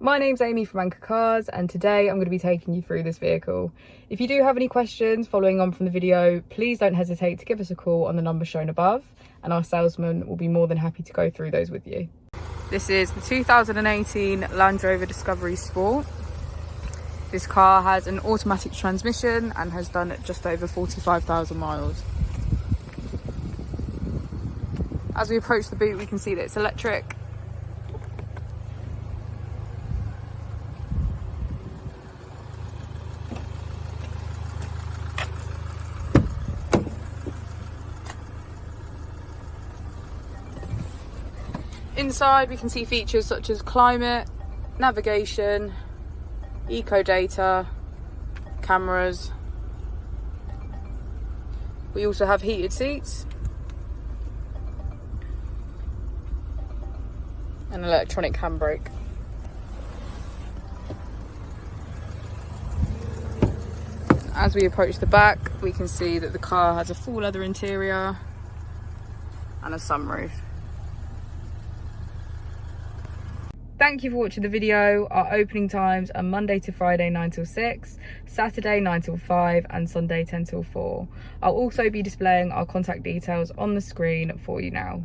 My name's Amy from Anchor Cars, and today I'm going to be taking you through this vehicle. If you do have any questions following on from the video, please don't hesitate to give us a call on the number shown above, and our salesman will be more than happy to go through those with you. This is the 2018 Land Rover Discovery Sport. This car has an automatic transmission and has done just over 45,000 miles. As we approach the boot, we can see that it's electric. Inside we can see features such as climate, navigation, eco data, cameras. We also have heated seats and electronic handbrake. As we approach the back, we can see that the car has a full leather interior and a sunroof. Thank you for watching the video. Our opening times are Monday to Friday 9 till 6, Saturday 9 till 5 and Sunday 10 till 4. I'll also be displaying our contact details on the screen for you now.